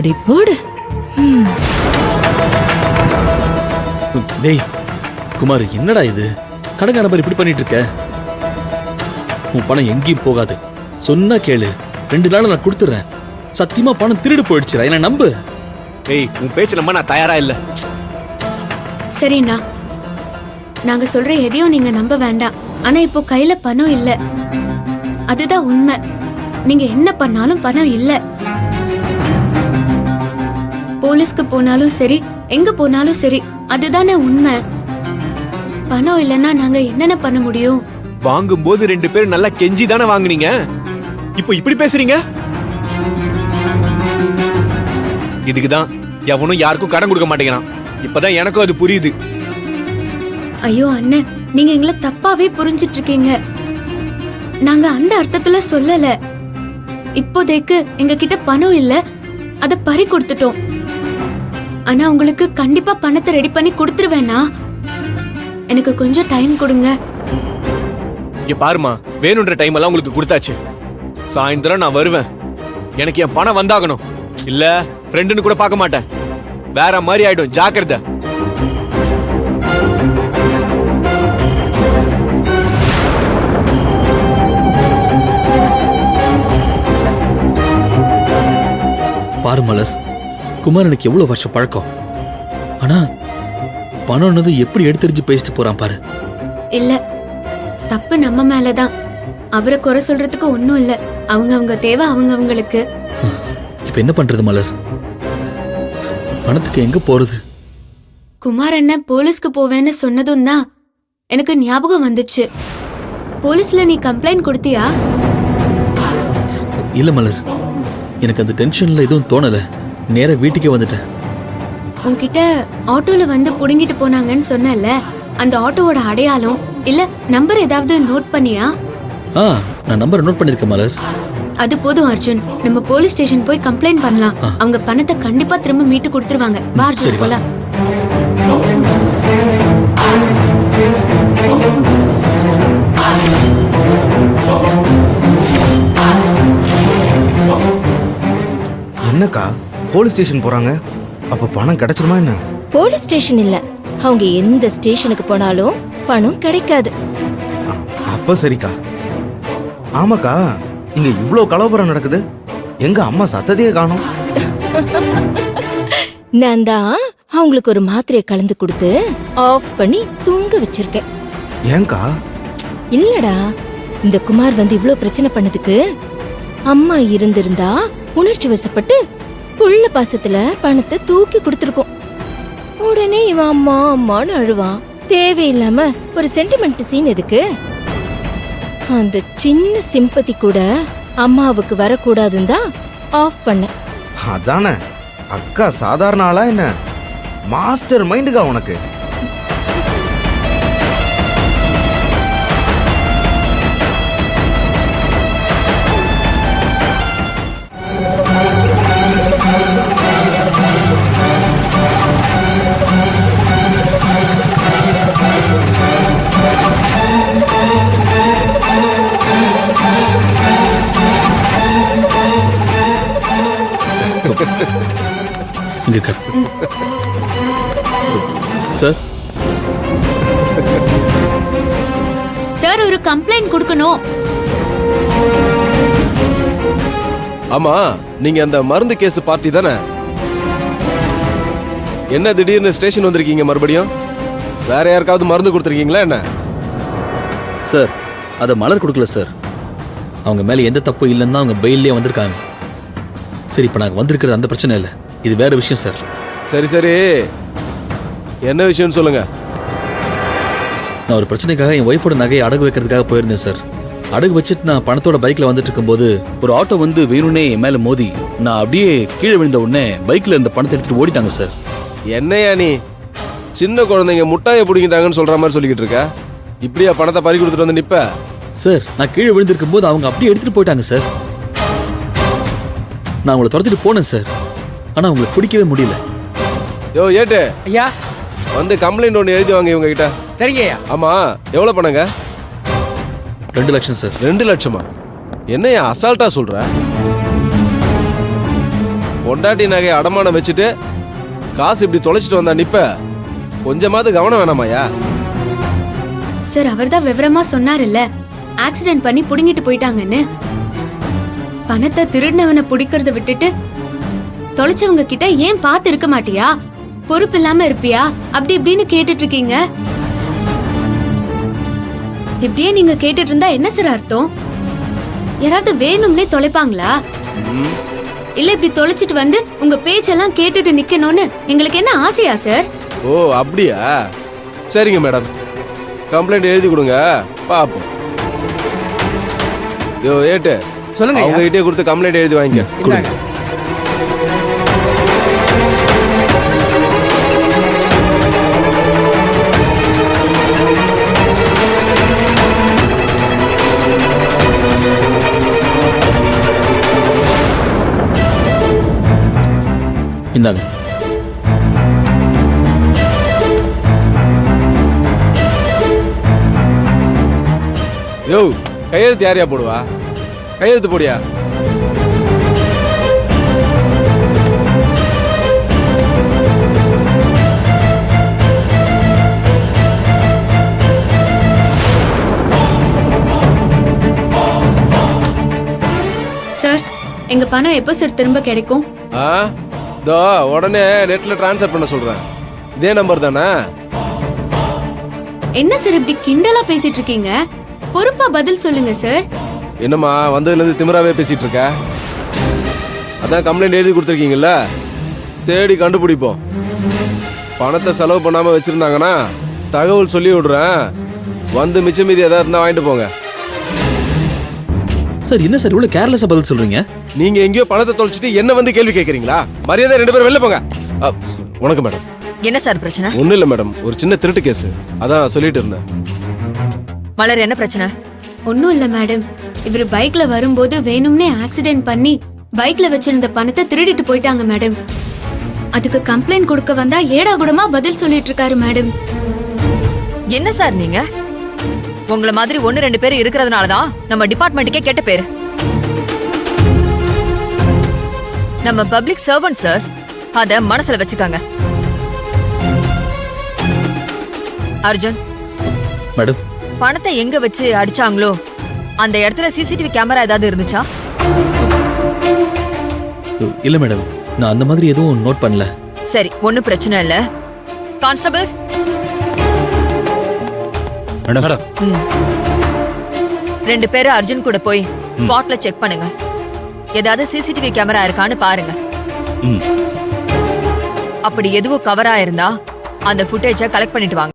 அப்படி போடு. டேய் குமார், என்னடா இது? கடைக்கார மாதிரி இப்படி பண்ணிட்டு இருக்க? உன் பணம் எங்கேயும் போகாது. சொன்னா கேளு, 2 நாள் நான் கொடுத்துறேன். சத்தியமா பணம் திருடு போயிடுச்சுடா, என்ன நம்பு. ஏய், உன் பேச்சு நம்ப நான் தயாரா இல்ல. சரிண்ணா, நாங்க சொல்ற எதையும் நீங்க நம்ப வேண்டாம். ஆனா இப்போ கையில பணம் இல்ல, அதுதான் உண்மை. நீங்க என்ன பண்ணாலும் பணம் இல்ல. போலீஸ்க்கு போனாலும் சரி, எங்க போனாலும் சரி, அதுதானே உண்மை. பணம் இல்லைன்னா நாங்க என்னென்ன பண்ண முடியும்? வாங்கும் போது 2 பேரும் நல்லா கெஞ்சி தானே வாங்குனீங்க. இப்போ இப்படி பேசுறீங்க. இதுக்குதான் எவனும் யாருக்கும் கடன் கொடுக்க மாட்டேங்கிறான். இப்பதான் எனக்கும் அது புரியுது. ஐயோ அண்ணன், நீங்க எங்களை தப்பாவே புரிஞ்சிட்டு இருக்கீங்க. நாங்க அந்த அர்த்தத்துல சொல்லல. இப்போதைக்கு எங்க கிட்ட பணம் இல்ல, அத பறி கொடுத்துட்டோம். ஆனா உங்களுக்கு கண்டிப்பா பணத்தை ரெடி பண்ணி கொடுத்துருவேனா? எனக்கு கொஞ்சம் டைம் கொடுங்க. இங்க பாருமா, வேணுன்ற டைம் எல்லாம் உங்களுக்கு கொடுத்தாச்சு. சாயந்தரம் நான் வருவேன். எனக்கு என் பணம் வந்தாகணும். இல்ல ஃப்ரெண்டுன்னு கூட பார்க்க மாட்டேன். வேற மாதிரி ஆயிடும், ஜாக்கிரதை. பாரு மலர், குமார் எனக்கு எவ்வளவு வருஷம் பழக்கம். ஆனா பணம்னது எப்படி எடுத்துரிஞ்சு பேசிட்டு போறான் பாரு. இல்ல, தப்பு நம்ம மேலதான். அவரை குறை சொல்றதுக்கு ஒண்ணும் இல்ல. அவங்க தேவை அவங்களுக்கு. இப்ப என்ன பண்றது மலர்? பணத்துக்கு எங்க போறது? குமார் அண்ணன் போலீஸ்க்கு போவேன்னு சொன்னதும் தான் எனக்கு ஞாபகம் வந்துச்சு. போலீஸ்ல நீ கம்ப்ளைண்ட் கொடுத்தியா? இல்ல மலர், எனக்கு அந்த டென்ஷன்ல எதுவும் தோணல. நேரா வீட்டுக்கே வந்துட்டேன். உன்கிட்ட ஆட்டோல வந்து புடுங்கிட்டு போனாங்கன்னு சொன்னல, அந்த ஆட்டோவோட அடையாளம் இல்ல நம்பர் ஏதாவது நோட் பண்ணியா? நான் நம்பர் நோட் பண்ணிருக்கேன் மலர். அது போதும் அர்ஜுன், நம்ம போலீஸ் ஸ்டேஷன் போய் கம்ப்ளைண்ட் பண்ணலாம். அவங்க பணத்தை கண்டிப்பா திரும்ப மீட்டு கொடுத்துருவாங்க. வா அர்ஜுன், போலாம். என்னக்கா போலீஸ் ஸ்டேஷன் போறாங்க? அப்ப பணம் கிடைச்சிருமா என்ன? போலீஸ் ஸ்டேஷன் இல்ல, அவங்க எந்த ஸ்டேஷனுக்கு போனாலும் பணம் கிடைக்காது. அப்ப சரிக்கா. ஆமாக்கா, இங்க இவ்ளோ கலவரம் நடக்குது. எங்க அம்மா சத்தத்தையே காணோம். நான் தான் அவங்களுக்கு ஒரு மாத்திரையை கலந்து கொடுத்து ஆஃப் பண்ணி தூங்க வச்சிருக்கேன். ஏங்கா? இல்லடா, இந்த குமார் வந்து இவ்ளோ பிரச்சனை பண்ணதுக்கு அம்மா இருந்திருந்தா உணர்ச்சி வசப்பட்டு புள்ள பாசத்துல பணத்தை தூக்கி கொடுத்துருக்கோம். உடனே இவன் அம்மா அம்மான்னு அழுவான். தேவையில்லாம ஒரு சென்டிமெண்ட் சீன் எதுக்கு? அந்த சின்ன சிம்பத்தி கூட அம்மாவுக்கு வரக்கூடாதுன்னு தான் ஆஃப் பண்ண. அதானே, அக்கா சாதாரண ஆளா என்ன? மாஸ்டர் மைண்டுக்கா உனக்கு. சார், சார் ஒரு கம்ப்ளைண்ட் கொடுக்கணும். ஆமா, நீங்க அந்த மருந்து கேஸ் பார்ட்டி தானே? என்ன திடீர்னு ஸ்டேஷன் வந்திருக்கீங்க மறுபடியும்? வேற யாருக்காவது மருந்து கொடுத்துருக்கீங்களா என்ன? சார், அதை மலர் கொடுக்கல சார். அவங்க மேல எந்த தப்பும் இல்லைன்னு தான் அவங்க பெயிலே வந்திருக்காங்க. சரி, இப்ப நாங்க வந்திருக்கிறது அந்த பிரச்சனை இல்லை, இது வேற விஷயம் சார். சரி சரி, என்ன விஷயம்னு சொல்லுங்க. நான் ஒரு பிரச்சனைக்காக என் ஒய்ஃபோட நகையை அடகு வைக்கிறதுக்காக போயிருந்தேன் சார். அடகு வச்சுட்டு நான் பணத்தோட பைக்ல வந்துட்டு இருக்கும்போது ஒரு ஆட்டோ வந்து வேணும்னே என் மேல மோதி நான் அப்படியே கீழே விழுந்த உடனே பைக்ல இருந்த பணத்தை எடுத்துட்டு ஓடிட்டாங்க சார். என்னையா நீ சின்ன குழந்தைங்க முட்டாயை பிடிங்கிட்டாங்கன்னு சொல்ற மாதிரி சொல்லிக்கிட்டு இருக்க? இப்படியா பணத்தை பறி கொடுத்துட்டு வந்து நிப்ப? சார், நான் கீழே விழுந்திருக்கும் போது அவங்க அப்படியே எடுத்துட்டு போயிட்டாங்க சார். நான் உங்களை துரத்திட்டு போனேன் சார், ஆனா உங்களுக்கு பிடிக்கவே முடியல. யோ ஏட்டு ஐயா, வந்து கம்ப்ளைண்ட் ஒன்று எழுதி வாங்க இவங்க கிட்ட. சரிங்க ஐயா. ஆமா, எவ்வளவு பணங்க? 2 லட்சம் சார். 2 லட்சமா? என்னையா அசால்ட்டா சொல்ற? பொண்டாட்டி நகையை அடமானம் வச்சுட்டு காசு இப்படி தொலைச்சிட்டு வந்தா நிப்ப கொஞ்சமாவது கவனம் வேணாமாயா? சார் அவர்தான் விவரமா சொன்னாருல்ல, ஆக்சிடென்ட் பண்ணி புடுங்கிட்டு போயிட்டாங்கன்னு. பணத்தை திருடினவனை பிடிக்கிறத விட்டுட்டு தொலைச்சவங்க கிட்ட ஏன் பார்த்து இருக்க மாட்டியா, பொறுப்பு இல்லாம இருப்பியா, அப்படி இப்படின்னு கேட்டுட்டு இருக்கீங்க. இப்படியே நீங்க கேட்டுட்டு இருந்தா என்ன சார் அர்த்தம்? யாராவது வேணும்னே தொலைப்பாங்களா? இல்ல இப்படி தொலைச்சிட்டு வந்து உங்க பேச்செல்லாம் கேட்டுட்டு நிக்கணும்னு எங்களுக்கு என்ன ஆசையா சார்? ஓ அப்படியா? சரிங்க மேடம், கம்ப்ளைண்ட் எழுதி கொடுங்க பாப்போம். யோ ஏட்டு சொல்லுங்க அவங்க கிட்டே கொடுத்து கம்ப்ளைண்ட் எழுதி வாங்கிக்க. இந்தாங்க. இந்தாங்க. யோ கையெழுத்து யாரையா போடுவா? கையெழுத்து போடியா? சார் எங்க பணம் எப்போ சார் திரும்ப கிடைக்கும்? தோ உடனே நெட்ல டிரான்ஸ்ஃபர் பண்ண சொல்றேன். இதே நம்பர் தானே? என்ன சார் இப்படி கிண்டலா பேசிட்டு இருக்கீங்க? பொறுப்பா பதில் சொல்லுங்க சார். என்னம்மா வந்ததுல இருந்து திமிராவே பேசிட்டு இருக்க? அதான் கம்ப்ளைண்ட் எழுதி கொடுத்துருக்கீங்கல்ல, தேடி கண்டுபிடிப்போம். பணத்தை செலவு பண்ணாம வச்சிருந்தாங்கன்னா தகவல் சொல்லி விடுறேன், வந்து மிச்சம் மீதி ஏதாவது இருந்தா வாங்கிட்டு போங்க. சார் என்ன சார் இவ்வளவு கேர்லெஸ்ஸா பதில் சொல்றீங்க? நீங்க எங்கேயோ பணத்தை தொலைச்சிட்டு என்ன வந்து கேள்வி கேட்கறீங்களா? மரியாதை 2 பேரும் வெளில போங்க. உனக்கு மேடம். என்ன சார் பிரச்சனை? ஒண்ணும் இல்ல மேடம், ஒரு சின்ன திருட்டு கேஸ், அதான் சொல்லிட்டு இருந்தேன். மலர் என்ன பிரச்சனை? ஒன்னும் இல்ல மேடம், இவரு பைக்ல வரும்போது வேணும்னே ஆக்சிடென்ட் பண்ணி பைக்ல வச்சிருந்த பணத்தை திருடிட்டு போயிட்டாங்க மேடம். அதுக்கு கம்ப்ளைண்ட் கொடுக்க வந்தா ஏடா கூடமா பதில் சொல்லிட்டு இருக்காரு மேடம். என்ன சார் நீங்க? உங்கள மாதிரி 1-2 பேர் இருக்கிறதுனால தான் நம்ம டிபார்ட்மெண்ட்டுக்கே கெட்ட பேரு. நம்ம பப்ளிக் சர்வன்ட் சார், அத மனசுல வச்சுக்காங்க. அர்ஜுன் மேடம், பணத்தை எங்க வச்சு அடிச்சாங்களோ அந்த இடத்துல சிசிடிவி கேமரா ஏதாவது இருந்துச்சா? இல்ல மேடம், நான் அந்த மாதிரி எதுவும் நோட் பண்ணல. சரி, ஒண்ணும் பிரச்சனை இல்ல. கான்ஸ்டபிள்ஸ் மேடம், 2 பேரும் அர்ஜுன் கூட போய் ஸ்பாட்ல செக் பண்ணுங்க. ஏதாவது சிசிடிவி கேமரா இருக்கான்னு பாருங்க. அப்படி எதுவும் கவரா இருந்தா அந்த ஃபுட்டேஜை கலெக்ட் பண்ணிட்டு வாங்க.